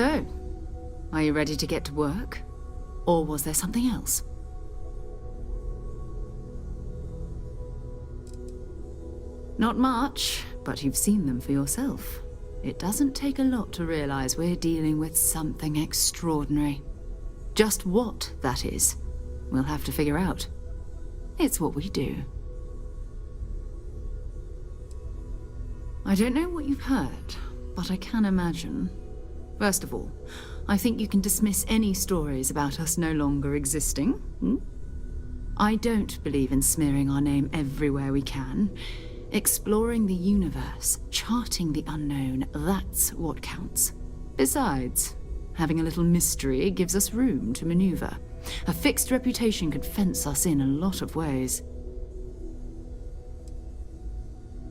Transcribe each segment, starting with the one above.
So, are you ready to get to work? Or was there something else? Not much, but you've seen them for yourself. It doesn't take a lot to realize we're dealing with something extraordinary. Just what that is, we'll have to figure out. It's what we do. I don't know what you've heard, but I can imagine. First of all, I think you can dismiss any stories about us no longer existing. I don't believe in smearing our name everywhere we can. Exploring the universe, charting the unknown, that's what counts. Besides, having a little mystery gives us room to maneuver. A fixed reputation could fence us in a lot of ways.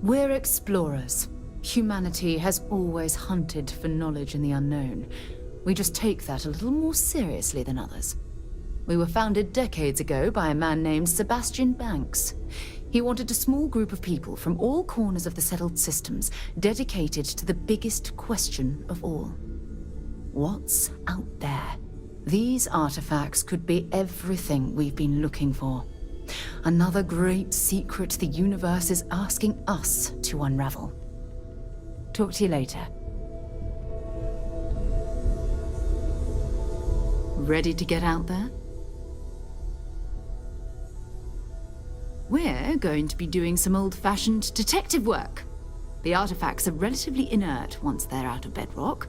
We're explorers. Humanity has always hunted for knowledge in the unknown. We just take that a little more seriously than others. We were founded decades ago by a man named Sebastian Banks. He wanted a small group of people from all corners of the settled systems dedicated to the biggest question of all. What's out there? These artifacts could be everything we've been looking for. Another great secret the universe is asking us to unravel. Talk to you later. Ready to get out there? We're going to be doing some old-fashioned detective work. The artifacts are relatively inert once they're out of bedrock.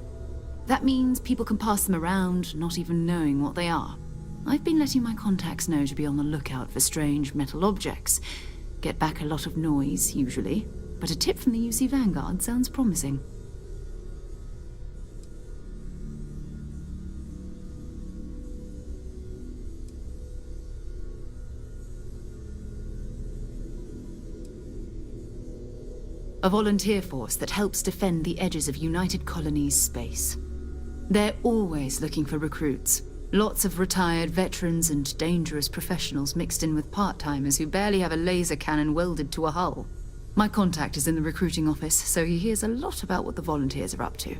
That means people can pass them around, not even knowing what they are. I've been letting my contacts know to be on the lookout for strange metal objects. Get back a lot of noise, usually, but a tip from the UC Vanguard sounds promising. A volunteer force that helps defend the edges of United Colonies space. They're always looking for recruits. Lots of retired veterans and dangerous professionals mixed in with part-timers who barely have a laser cannon welded to a hull. My contact is in the recruiting office, so he hears a lot about what the volunteers are up to.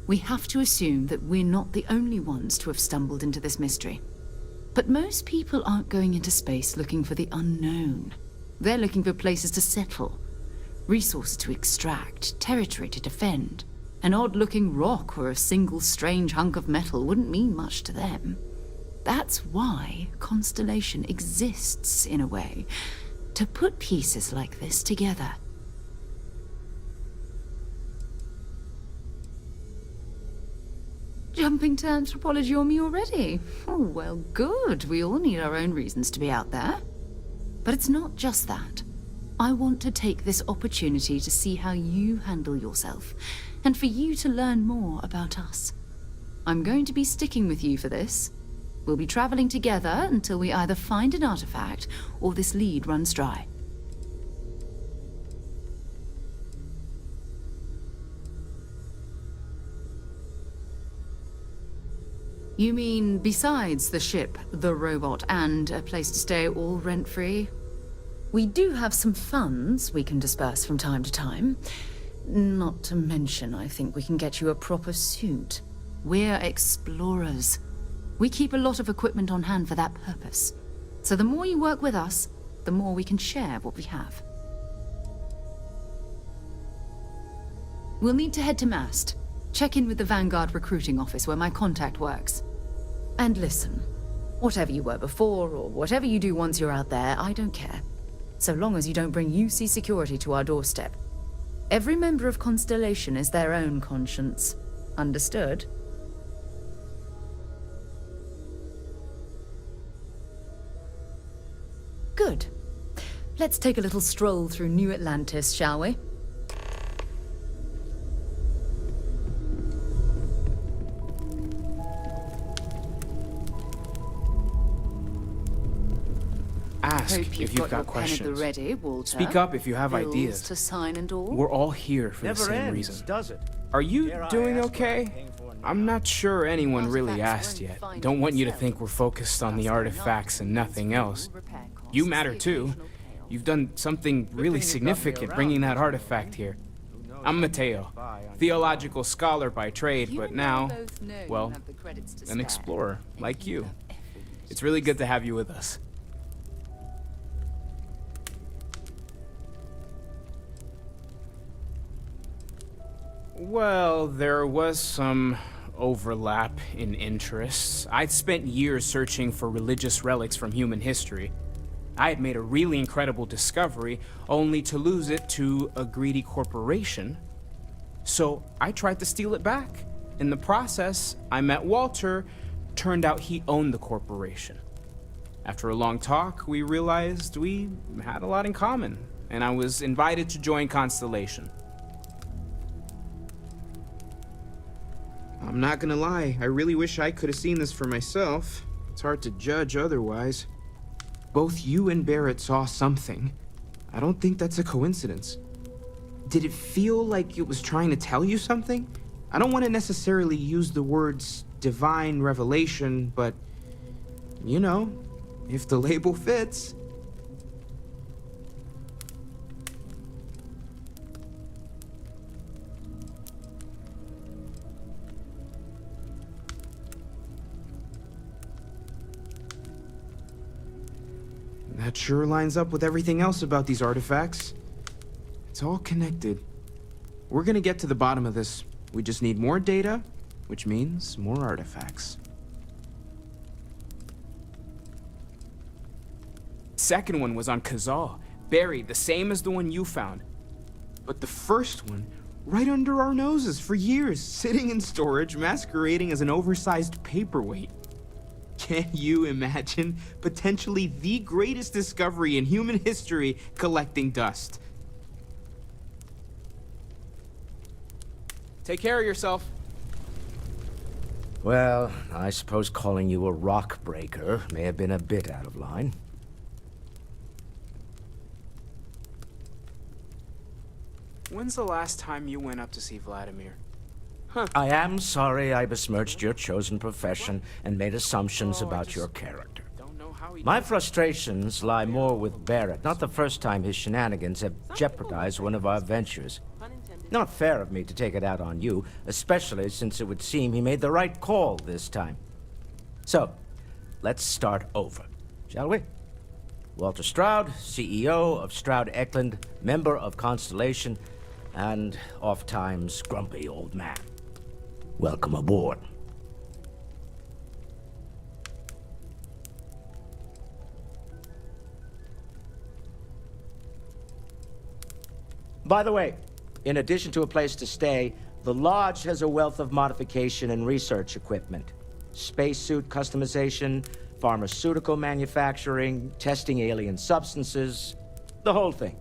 We have to assume that we're not the only ones to have stumbled into this mystery. But most people aren't going into space looking for the unknown. They're looking for places to settle, resources to extract, territory to defend. An odd-looking rock or a single strange hunk of metal wouldn't mean much to them. That's why Constellation exists, in a way, to put pieces like this together. Jumping to anthropology on me already? Oh, well, good. We all need our own reasons to be out there. But it's not just that. I want to take this opportunity to see how you handle yourself, and for you to learn more about us. I'm going to be sticking with you for this. We'll be traveling together until we either find an artifact or this lead runs dry. You mean besides the ship, the robot, and a place to stay all rent-free? We do have some funds we can disperse from time to time. Not to mention, I think we can get you a proper suit. We're explorers. We keep a lot of equipment on hand for that purpose. So the more you work with us, the more we can share what we have. We'll need to head to Mast. Check in with the Vanguard recruiting office where my contact works. And listen, whatever you were before, or whatever you do once you're out there, I don't care. So long as you don't bring UC security to our doorstep. Every member of Constellation is their own conscience. Understood? Good. Let's take a little stroll through New Atlantis, shall we? Ask if you've got questions. Speak up if you have ideas. To sign and all. We're all here for the same reason. Does it? Are you doing okay? I'm not sure anyone really asked yet. Don't want you to think we're focused on the artifacts and nothing else. You matter too. You've done something really significant bringing that artifact here. I'm Mateo, theological scholar by trade, but now, well, an explorer, like you. It's really good to have you with us. Well, there was some overlap in interests. I'd spent years searching for religious relics from human history. I had made a really incredible discovery, only to lose it to a greedy corporation. So I tried to steal it back. In the process, I met Walter. Turned out he owned the corporation. After a long talk, we realized we had a lot in common, and I was invited to join Constellation. I'm not gonna lie, I really wish I could have seen this for myself. It's hard to judge otherwise. Both you and Barrett saw something. I don't think that's a coincidence. Did it feel like it was trying to tell you something? I don't want to necessarily use the words divine revelation, but, you know, if the label fits. That sure lines up with everything else about these artifacts. It's all connected. We're gonna get to the bottom of this. We just need more data, which means more artifacts. Second one was on Kazal, buried the same as the one you found. But the first one, right under our noses for years, sitting in storage, masquerading as an oversized paperweight. Can you imagine potentially the greatest discovery in human history collecting dust? Take care of yourself. Well, I suppose calling you a rock breaker may have been a bit out of line. When's the last time you went up to see Vladimir? I am sorry I besmirched your chosen profession and made assumptions about your character. My frustrations lie more with Barrett. Not the first time his shenanigans have jeopardized one of our ventures. Not fair of me to take it out on you, especially since it would seem he made the right call this time. So, let's start over, shall we? Walter Stroud, CEO of Stroud Eklund, member of Constellation, and oft-times grumpy old man. Welcome aboard. By the way, in addition to a place to stay, the Lodge has a wealth of modification and research equipment. Spacesuit customization, pharmaceutical manufacturing, testing alien substances, the whole thing.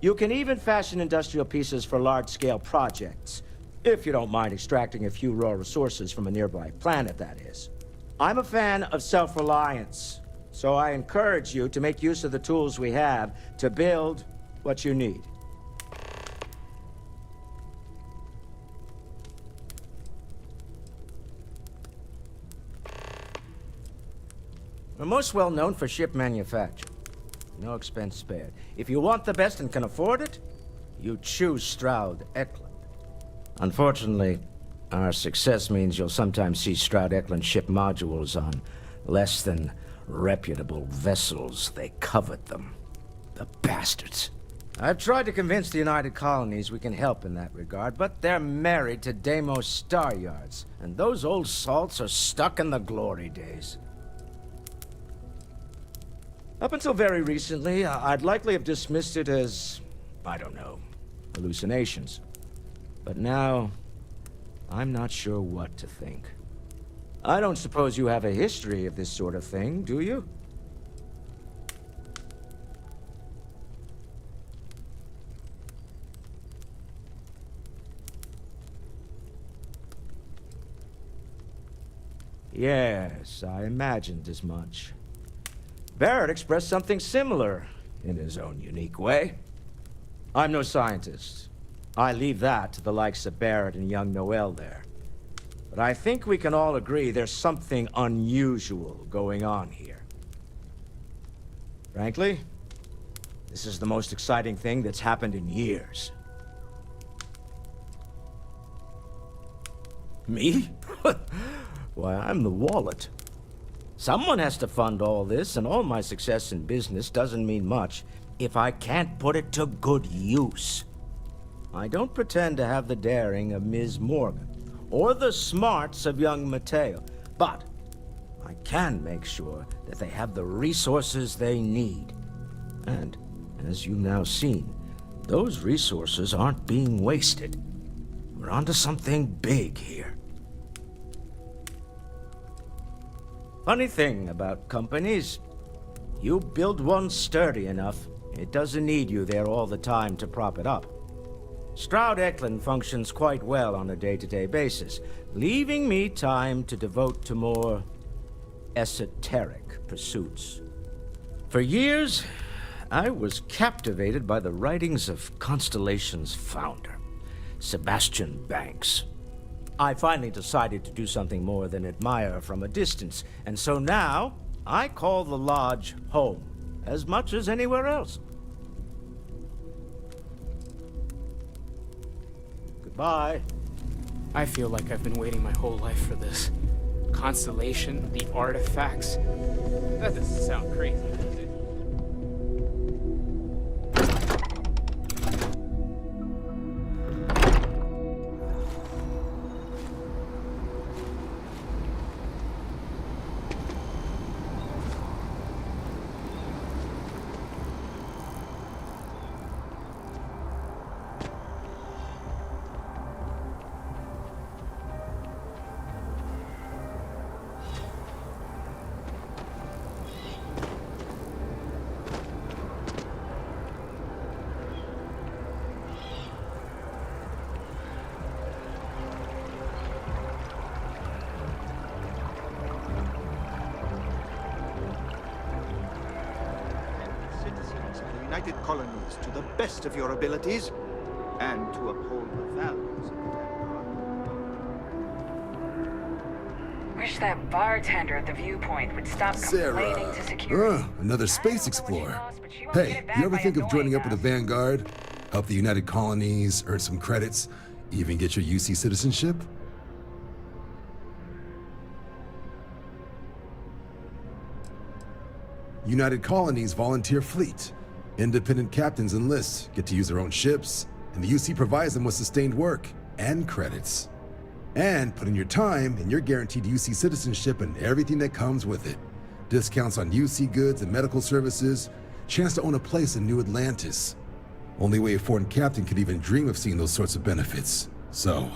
You can even fashion industrial pieces for large-scale projects, if you don't mind extracting a few raw resources from a nearby planet, that is. I'm a fan of self-reliance, so I encourage you to make use of the tools we have to build what you need. We're most well known for ship manufacture. No expense spared. If you want the best and can afford it, you choose Stroud Eklund. Unfortunately, our success means you'll sometimes see Stroud Eklund ship modules on less than reputable vessels. They covet them. The bastards. I've tried to convince the United Colonies we can help in that regard, but they're married to Deimos Star Yards, and those old salts are stuck in the glory days. Up until very recently, I'd likely have dismissed it as, I don't know, hallucinations. But now, I'm not sure what to think. I don't suppose you have a history of this sort of thing, do you? Yes, I imagined as much. Barrett expressed something similar, in his own unique way. I'm no scientist. I leave that to the likes of Barrett and young Noel there. But I think we can all agree there's something unusual going on here. Frankly, this is the most exciting thing that's happened in years. Me? Why, I'm the wallet. Someone has to fund all this, and all my success in business doesn't mean much if I can't put it to good use. I don't pretend to have the daring of Ms. Morgan, or the smarts of young Mateo, but I can make sure that they have the resources they need. And, as you've now seen, those resources aren't being wasted. We're onto something big here. Funny thing about companies, you build one sturdy enough, it doesn't need you there all the time to prop it up. Stroud Eklund functions quite well on a day-to-day basis, leaving me time to devote to more esoteric pursuits. For years, I was captivated by the writings of Constellation's founder, Sebastian Banks. I finally decided to do something more than admire from a distance, and so now I call the lodge home as much as anywhere else. Goodbye. I feel like I've been waiting my whole life for this. Constellation, the artifacts. That doesn't sound crazy, does it? United Colonies to the best of your abilities, and to uphold the values of the Vanguard. Wish that bartender at the viewpoint would stop complaining to security. Another space explorer. Hey, you ever think of joining up with the Vanguard? Help the United Colonies, earn some credits, even get your UC citizenship? United Colonies volunteer fleet. Independent captains enlist, get to use their own ships, and the UC provides them with sustained work and credits. And put in your time, and you're guaranteed UC citizenship and everything that comes with it. Discounts on UC goods and medical services, chance to own a place in New Atlantis. Only way a foreign captain could even dream of seeing those sorts of benefits. So,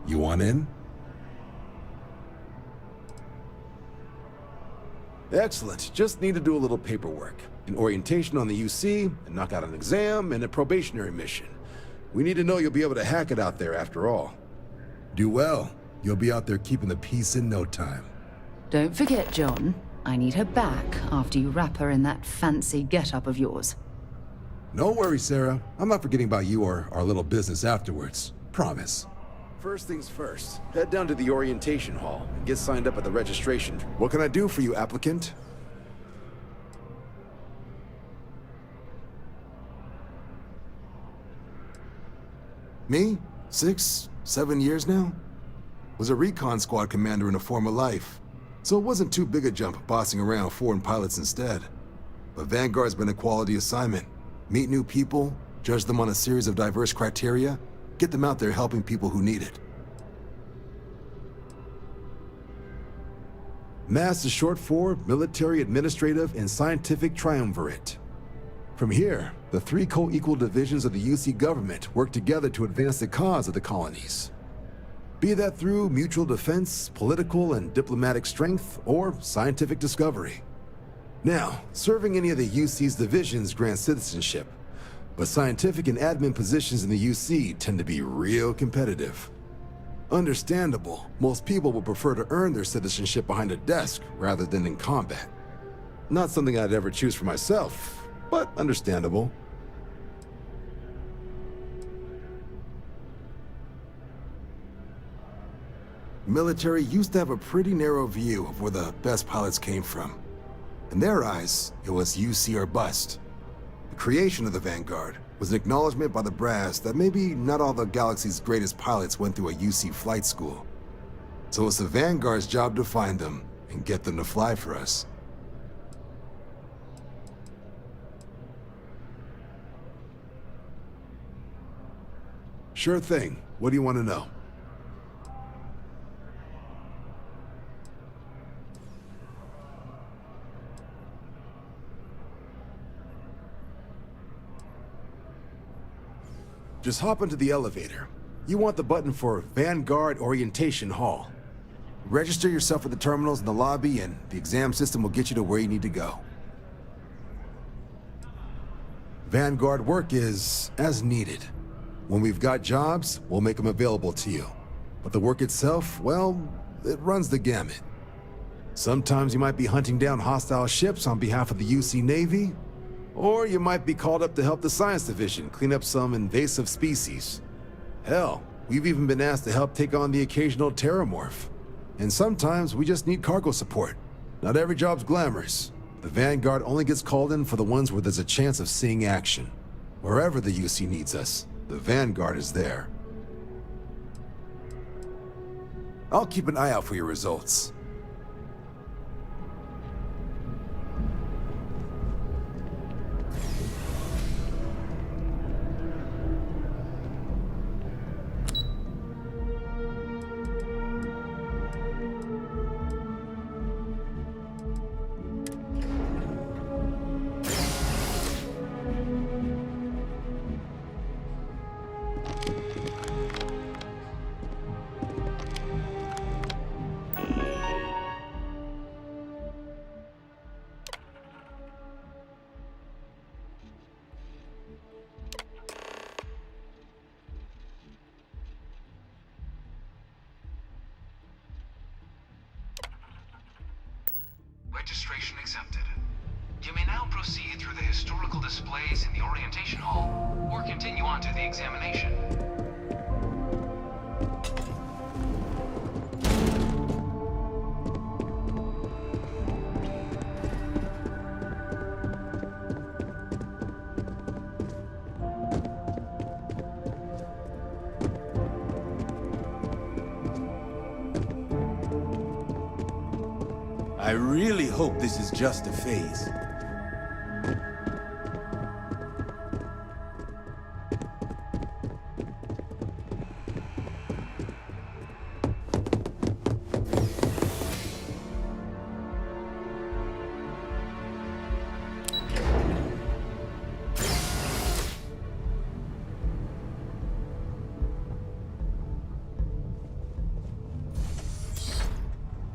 you want in? Excellent. Just need to do a little paperwork. An orientation on the UC, and knock out an exam, and a probationary mission. We need to know you'll be able to hack it out there after all. Do well. You'll be out there keeping the peace in no time. Don't forget, John. I need her back after you wrap her in that fancy get-up of yours. No worries, Sarah. I'm not forgetting about you or our little business afterwards. Promise. First things first, head down to the orientation hall and get signed up at the registration. What can I do for you, applicant? Me? 6, 7 years now? Was a recon squad commander in a former life, so it wasn't too big a jump bossing around foreign pilots instead. But Vanguard's been a quality assignment. Meet new people, judge them on a series of diverse criteria, get them out there helping people who need it. MASS is short for Military, Administrative, and Scientific Triumvirate. From here, the 3 co-equal divisions of the UC government work together to advance the cause of the colonies. Be that through mutual defense, political and diplomatic strength, or scientific discovery. Now, serving any of the UC's divisions grants citizenship, but scientific and admin positions in the UC tend to be real competitive. Understandable, most people would prefer to earn their citizenship behind a desk rather than in combat. Not something I'd ever choose for myself, but understandable. Military used to have a pretty narrow view of where the best pilots came from. In their eyes, it was UC or bust. The creation of the Vanguard was an acknowledgement by the brass that maybe not all the galaxy's greatest pilots went through a UC flight school. So it's the Vanguard's job to find them and get them to fly for us. Sure thing. What do you want to know? Just hop into the elevator. You want the button for Vanguard Orientation Hall. Register yourself at the terminals in the lobby, and the exam system will get you to where you need to go. Vanguard work is as needed. When we've got jobs, we'll make them available to you. But the work itself, well, it runs the gamut. Sometimes you might be hunting down hostile ships on behalf of the UC Navy, or you might be called up to help the Science Division clean up some invasive species. Hell, we've even been asked to help take on the occasional terramorph. And sometimes we just need cargo support. Not every job's glamorous. The Vanguard only gets called in for the ones where there's a chance of seeing action. Wherever the UC needs us, the Vanguard is there. I'll keep an eye out for your results. Registration accepted. You may now proceed through the historical displays in the orientation hall, or continue on to the examination. I really hope this is just a phase.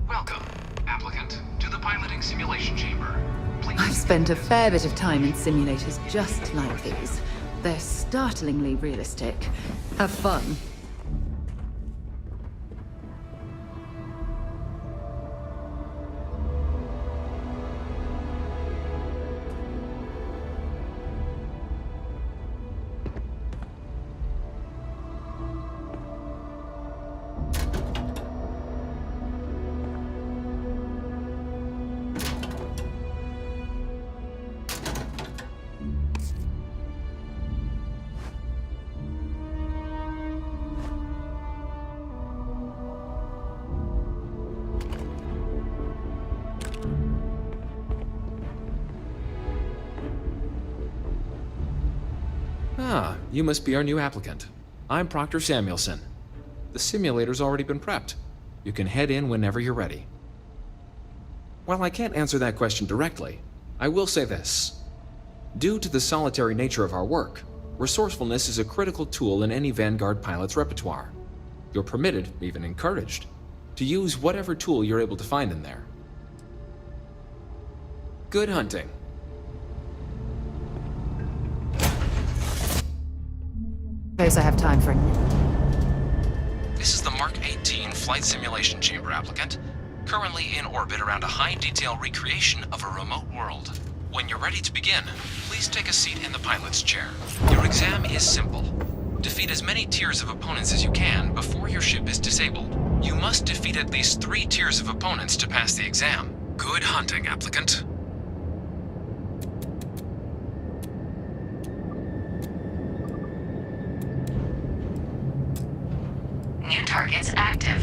Welcome, applicant, to the piloting simulation chamber. Please. I've spent a fair bit of time in simulators just like these. They're startlingly realistic. Have fun. Ah, you must be our new applicant. I'm Proctor Samuelson. The simulator's already been prepped. You can head in whenever you're ready. While I can't answer that question directly, I will say this. Due to the solitary nature of our work, resourcefulness is a critical tool in any Vanguard pilot's repertoire. You're permitted, even encouraged, to use whatever tool you're able to find in there. Good hunting. Suppose I have time for a... This is the Mark 18 Flight Simulation Chamber applicant, currently in orbit around a high-detail recreation of a remote world. When you're ready to begin, please take a seat in the pilot's chair. Your exam is simple. Defeat as many tiers of opponents as you can before your ship is disabled. You must defeat at least 3 tiers of opponents to pass the exam. Good hunting, applicant. New targets active.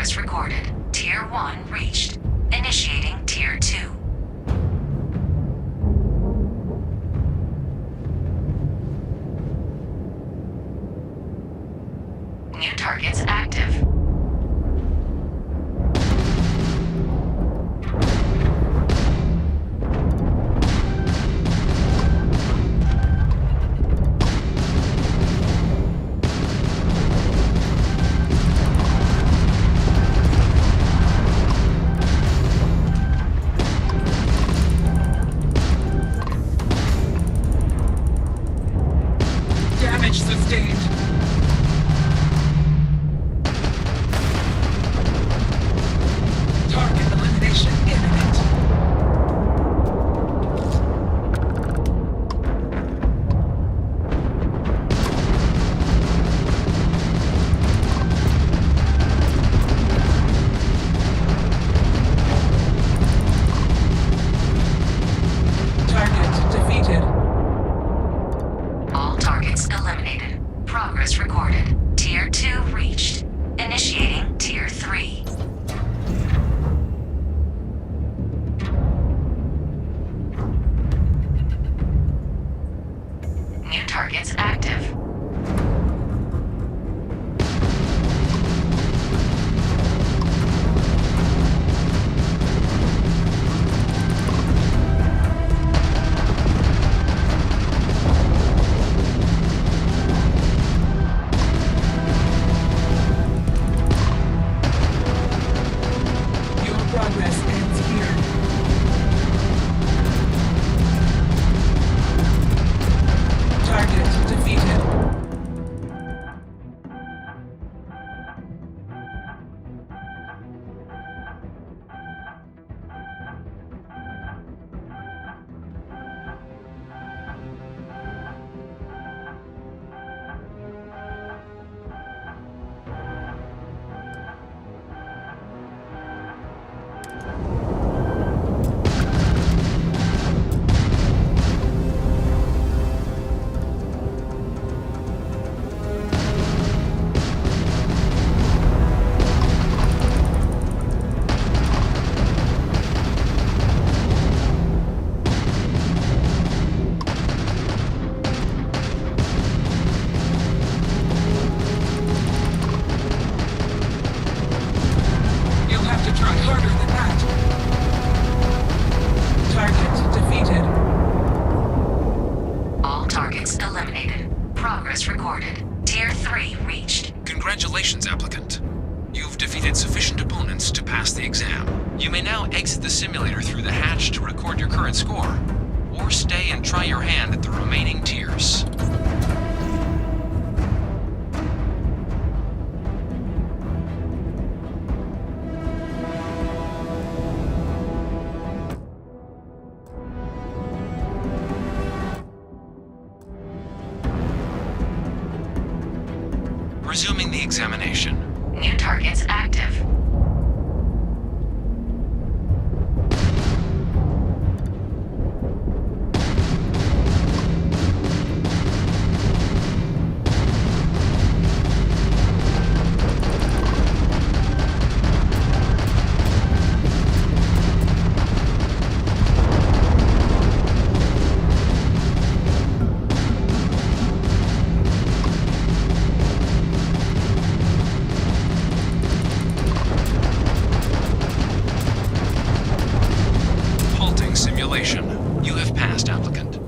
Progress recorded. Tier 1 reached. Initiating Tier 2. New targets active. Damage sustained. Target elimination imminent. Target defeated. All targets eliminated. Progress recorded. Tier 2 reached. Initiating Tier 3. New targets active. Your progress ends here. Target defeated. You'll have to try harder than that. Target defeated. All targets eliminated. Progress recorded. Tier 3 reached. Congratulations, applicant. You've defeated sufficient opponents to pass the exam. You may now exit the simulator through the hatch to record your current score, or stay and try your hand at the remaining tiers. Resuming the examination. New targets active. Halting simulation. You have passed, applicant.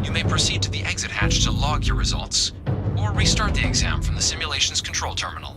You may proceed to the exit hatch to log your results, or restart the exam from the simulation's control terminal.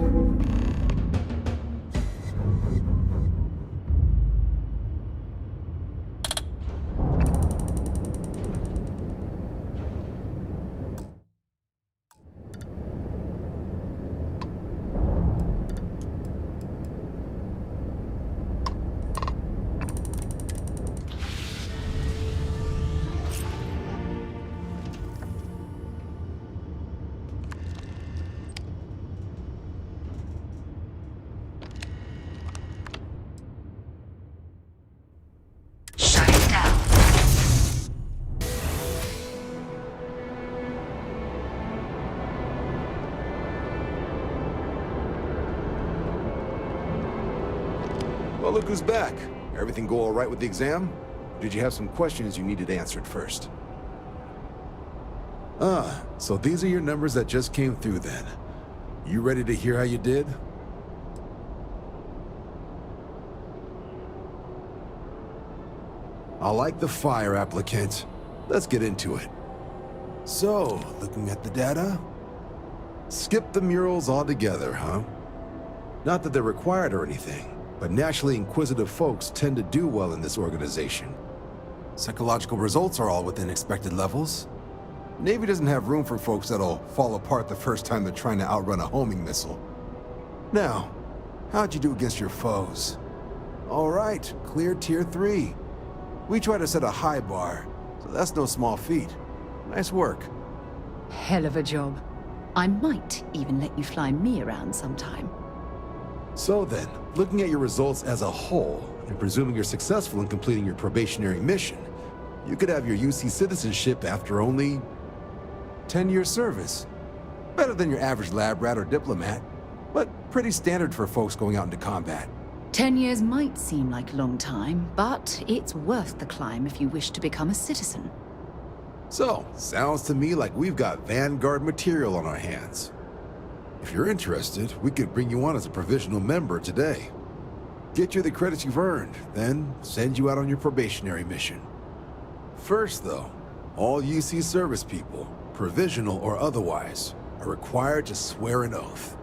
Well, look who's back. Everything go all right with the exam? Did you have some questions you needed answered first? So these are your numbers that just came through then. You ready to hear how you did? I like the fire, applicant. Let's get into it. So, looking at the data? Skip the murals altogether, huh? Not that they're required or anything, but naturally inquisitive folks tend to do well in this organization. Psychological results are all within expected levels. Navy doesn't have room for folks that'll fall apart the first time they're trying to outrun a homing missile. Now, how'd you do against your foes? All right, clear Tier 3. We try to set a high bar, so that's no small feat. Nice work. Hell of a job. I might even let you fly me around sometime. So then, looking at your results as a whole, and presuming you're successful in completing your probationary mission, you could have your UC citizenship after only 10 years service. Better than your average lab rat or diplomat, but pretty standard for folks going out into combat. 10 years might seem like a long time, but it's worth the climb if you wish to become a citizen. So, sounds to me like we've got Vanguard material on our hands. If you're interested, we could bring you on as a provisional member today. Get you the credits you've earned, then send you out on your probationary mission. First, though, all UC service people, provisional or otherwise, are required to swear an oath.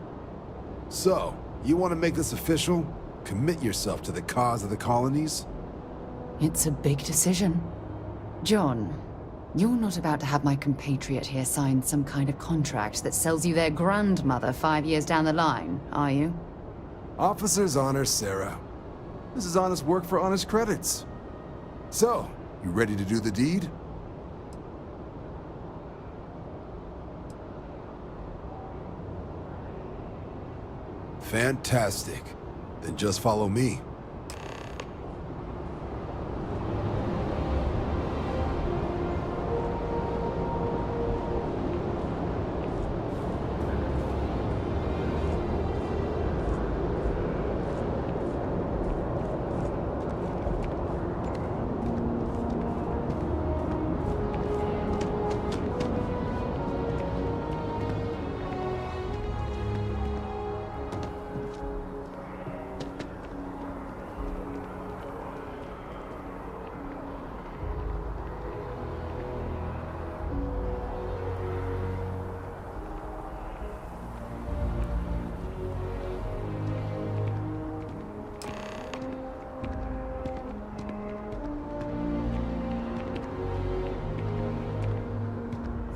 So, you want to make this official? Commit yourself to the cause of the colonies? It's a big decision. John, you're not about to have my compatriot here sign some kind of contract that sells you their grandmother 5 years down the line, are you? Officer's honor, Sarah. This is honest work for honest credits. So, you ready to do the deed? Fantastic. Then just follow me.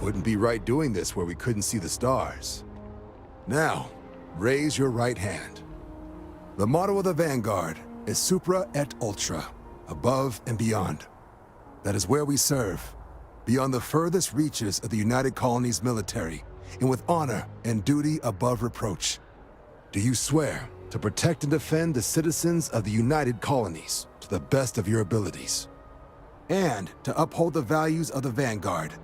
Wouldn't be right doing this where we couldn't see the stars. Now, raise your right hand. The motto of the Vanguard is Supra et Ultra, above and beyond. That is where we serve, beyond the furthest reaches of the United Colonies military, and with honor and duty above reproach. Do you swear to protect and defend the citizens of the United Colonies to the best of your abilities, and to uphold the values of the Vanguard,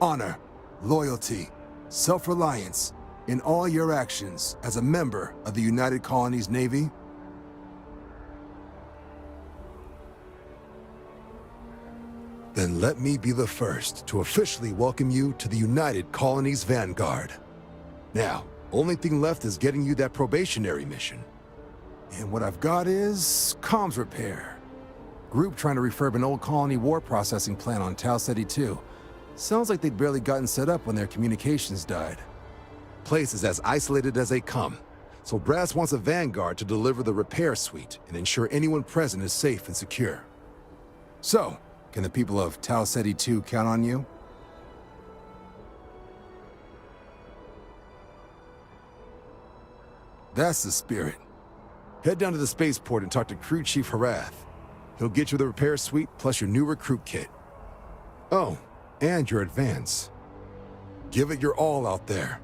honor, loyalty, self-reliance in all your actions as a member of the United Colonies Navy? Then let me be the first to officially welcome you to the United Colonies Vanguard. Now, only thing left is getting you that probationary mission. And what I've got is comms repair. Group trying to refurb an old colony war processing plant on Tau Ceti 2. Sounds like they'd barely gotten set up when their communications died. Place is as isolated as they come, so Brass wants a Vanguard to deliver the repair suite and ensure anyone present is safe and secure. So, can the people of Tau Ceti 2 count on you? That's the spirit. Head down to the spaceport and talk to Crew Chief Harath. He'll get you the repair suite plus your new recruit kit. Oh, and your advance. Give it your all out there.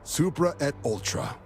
Supra et Ultra.